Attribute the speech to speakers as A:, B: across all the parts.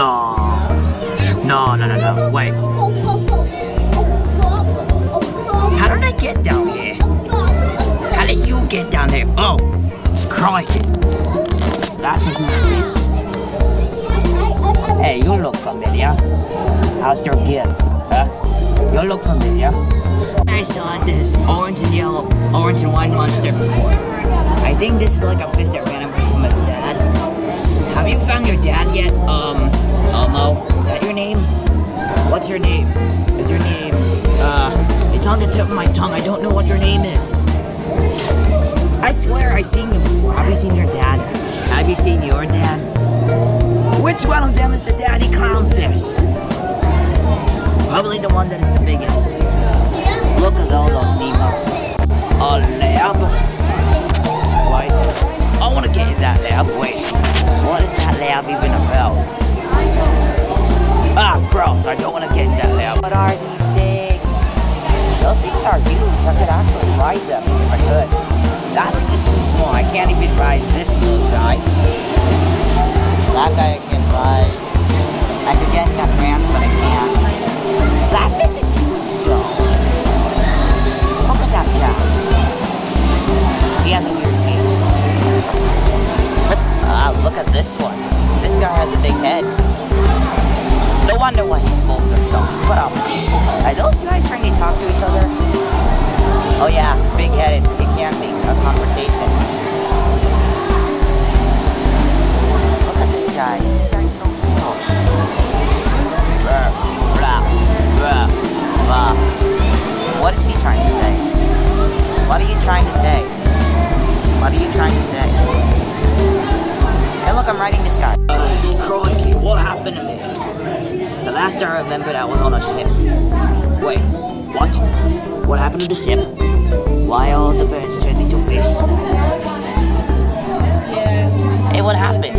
A: No. No. Wait. How did I get down here? How did you get down there? Oh, it's crikey. That's a huge fish. Hey, you look familiar. How's your gear? Huh? You look familiar. I saw this orange and white monster before. I think this is like a fish that ran away from his dad. Have you found your dad yet? Elmo, is that your name? What's your name? Is your name, it's on the tip of my tongue. I don't know what your name is. I swear I've seen you before. Have you seen your dad? Have you seen your dad? Which one of them is the daddy clownfish? Probably the one that is the biggest. Look at all those Nemos. A lab? Wait. I want to get in that lab. Wait. What is that lab even about? Ah, gross. I don't want to get in that lab. What are these things? Those things are huge. I could actually ride them if I could. That thing is too small. I can't even ride this little guy. That guy I can ride. I could get in that branch, but I can't. That fish is huge though. Look at that cat. He has a weird name. Look at this one. This guy has a big head. No wonder why he's full of himself. But are those guys trying to talk to each other? Oh yeah, big-headed. They can't make a conversation. Look at this guy. This guy's so cool. What is he trying to say? What are you trying to say? What are you trying to say? Hey look, I'm riding this guy. Crikey, what happened to me? The last I remembered I was on a ship. Wait, what? What happened to the ship? Why all the birds turned into fish? Hey, what happened?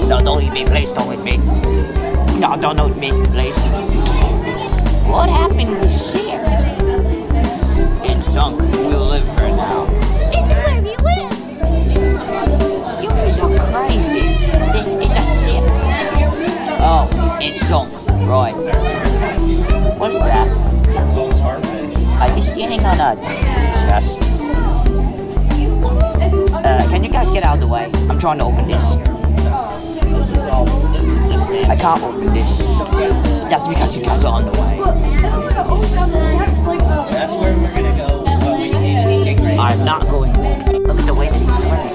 A: No, don't eat me, please, don't eat me. No, don't eat me, please. What happened to the ship? It sunk. We'll live here now.
B: This is where we live.
A: You guys are crazy. This is a ship. Oh, it sunk. Right. What is that? Are you standing on a chest? Can you guys get out of the way? I'm trying to open this. I can't open this. That's because you guys are on the way.
C: That's where we're gonna go.
A: I'm not going there. Look at the way that he's swimming.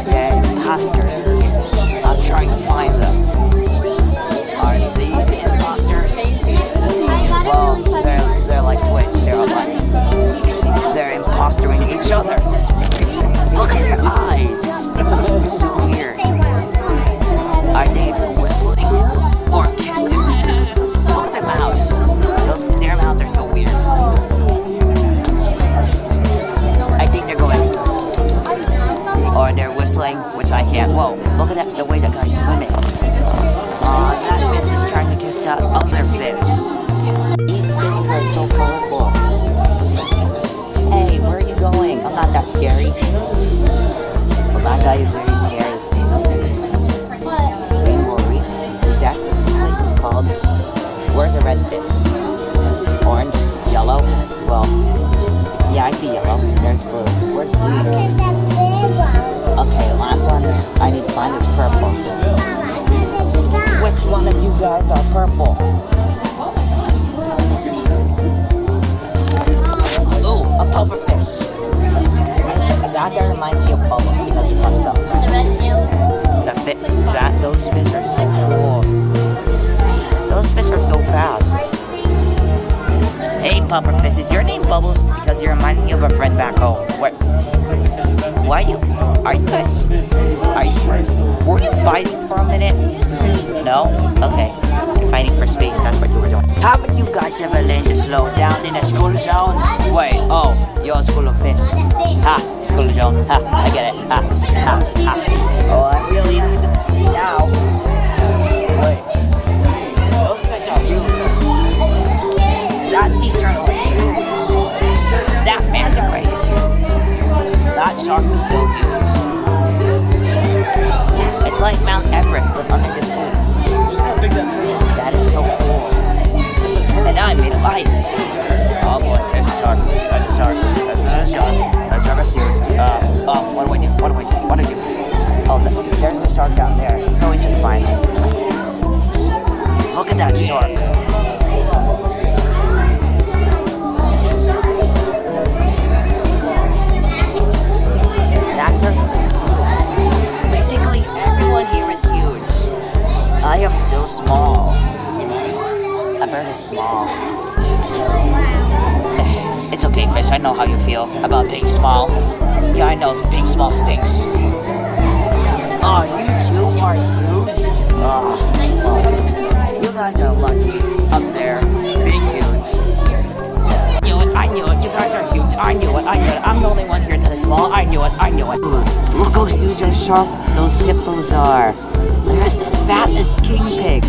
A: They're imposters. I'm trying to find them. Are these imposters? Well, they're like twins. They're impostering each other. Look at their eyes. They're so weird. Are they whistling or killing? Look at their mouths. Their mouths are so weird. I think they're going. Or they're whistling, which I can't. Whoa, look at that, the way that guy's swimming. That fish is trying to kiss that other fish. These fishes are so colorful. Hey, where are you going? I'm not that scary. Well, that guy is very scary. Is that what this place is called? Where's a red fish? Orange? Yellow? Well, yeah, I see yellow. There's blue. Where's blue? Okay, last one. I need to find is purple. Which one of you guys are purple? Ooh, a pufferfish. That guy reminds me of Bubbles because he puffs up. Those fish are so cool. Those fish are so fast. Hey, pufferfish, is your name Bubbles? Because you remind me of a friend back home. Why are you guys, were you fighting for a minute? No? Okay. Fighting for space, that's what you were doing. Haven't you guys ever learned to slow down in a school zone? Wait, oh, you're a school of fish. Ha, school zone. Ha, I get it. Ha, ha, ha. Oh, I really under the sea now. Wait. Those fish are huge. That sea turtle is huge. That manta ray is huge. That shark is still huge. It's like Mount Everest, but under the sea. am so small. A bird is small. It's okay, fish. I know how you feel about being small. Yeah, I know being small stinks. Oh, you two are huge. Oh, you guys are lucky up there, being huge. I knew it. You guys are huge. I knew it. I'm the only one here that is small. I knew it. Look how huge and sharp those hippos are. They're as fat as king pig.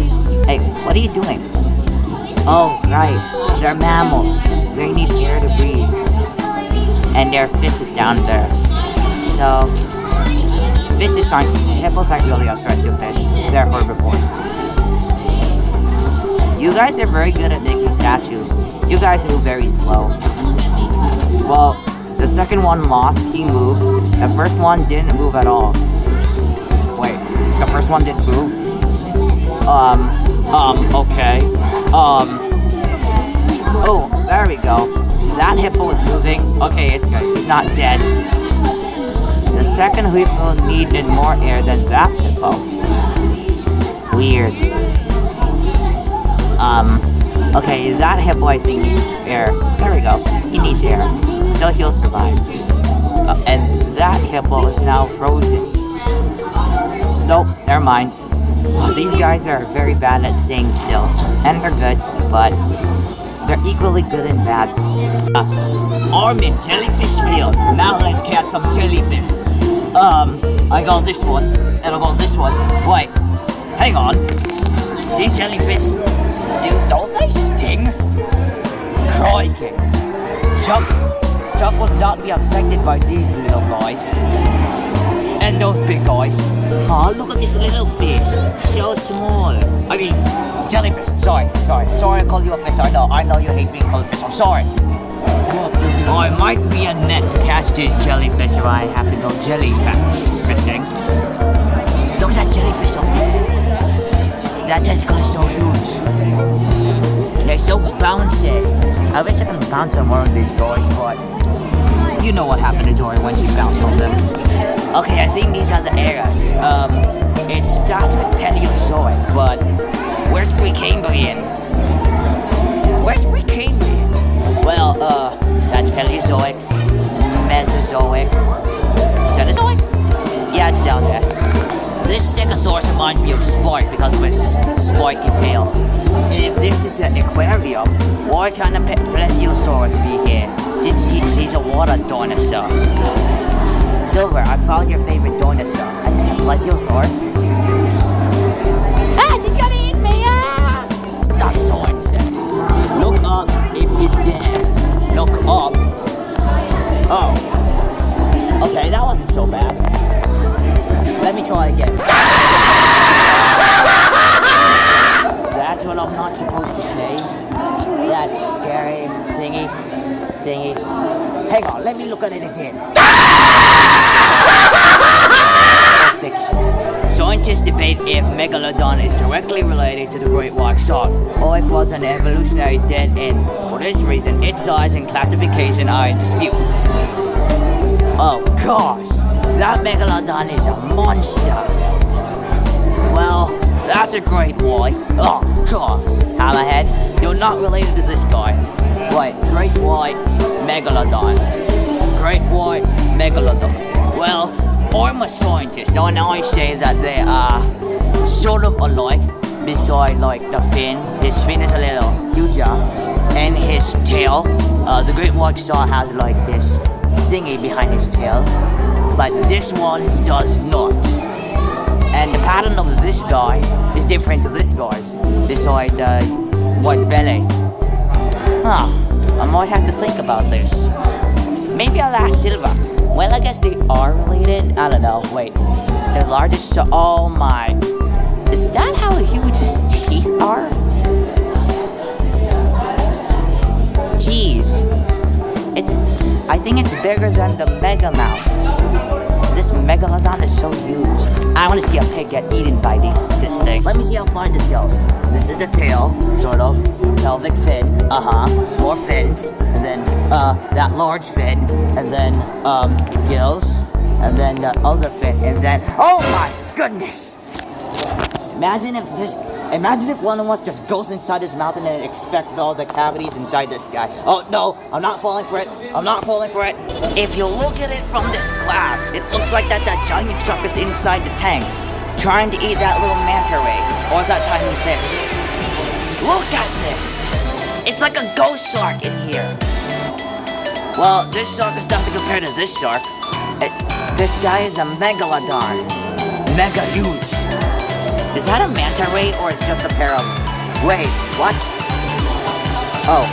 A: Hey, what are you doing? Oh, right. They're mammals. They need air to breathe. And their fish is down there. So, hippos aren't really a threat to fish. They're herbivores. You guys are very good at making statues. You guys move very slow. Well, the second one lost, he moved. The first one didn't move at all. Wait, the first one didn't move? Okay. Oh, there we go. That hippo is moving. Okay, it's good. He's not dead. The second hippo needed more air than that hippo. Weird. Okay, that hippo I think needs air. There we go. He needs air. So he'll survive. And that hippo is now frozen. Nope, never mind. These guys are very bad at staying still. And they're good, but they're equally good and bad. I'm in jellyfish field. Now let's catch some jellyfish. I got this one, and I got this one. Wait, hang on. These jellyfish, don't they sting? Crikey. Chuck will not be affected by these little guys. And those big guys. Oh, look at this little fish. So small. I mean, jellyfish. Sorry. Sorry I called you a fish. I know you hate being called a fish. I'm sorry. I might be a net to catch these jellyfish if I have to go fishing. Look at that jellyfish up there. That tentacle is so huge. They're so bouncy. I wish I could bounce on one of these doors, but you know what happened to Dory when she bounced on them. Okay, I think these are the eras. It starts with Paleozoic, but where's Precambrian? Well, that's Paleozoic, Mesozoic, Cenozoic? Yeah, it's down there. This Stegosaurus reminds me of Spark because of his spiky tail. If this is an aquarium, why can't a Plesiosaurus be here? Since he's a water dinosaur. Silver, I found your favorite dinosaur. A Plesiosaurus? Ah, she's gonna eat me! Ah! That's so insane. Look up if you dare. Look up. Oh. Okay, that wasn't so bad. Let me try again. That's what I'm not supposed to say. That scary thingy. Hang on, let me look at it again. Fiction. Scientists debate if Megalodon is directly related to the great white shark, or if it was an evolutionary dead end. For this reason, its size and classification are in dispute. Oh gosh, that Megalodon is a monster. Well, that's a great white. Oh gosh, Hammerhead, you're not related to this guy. Wait, great white Megalodon. Great white Megalodon. Well, I'm a scientist, and I say that they are sort of alike. Besides, like the fin, his fin is a little huger, and his tail. The great white shark has like this thingy behind his tail, but this one does not. And the pattern of this guy is different to this guy's. Besides the white belly. I might have to think about this. Maybe I'll ask Silva. Well, I guess they are related. I don't know. Wait. The largest. Oh my. Is that how huge his teeth are? Jeez. I think it's bigger than the Mega Mouth. This Megalodon is so huge. I want to see a pig get eaten by this thing. Let me see how far this goes. This is the tail, sort of. Pelvic fin. More fins. And then, that large fin. And then, gills. And then the other fin. And then, oh my goodness! Imagine if one of us just goes inside this mountain and expect all the cavities inside this guy. Oh no, I'm not falling for it. I'm not falling for it. If you look at it from this glass, it looks like that giant shark is inside the tank, trying to eat that little manta ray, or that tiny fish. Look at this. It's like a ghost shark in here. Well, this shark is nothing compared to this shark. This guy is a megalodon. Mega huge. Is that a manta ray or is just a pair of... Wait, what? Oh,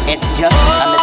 A: it's just a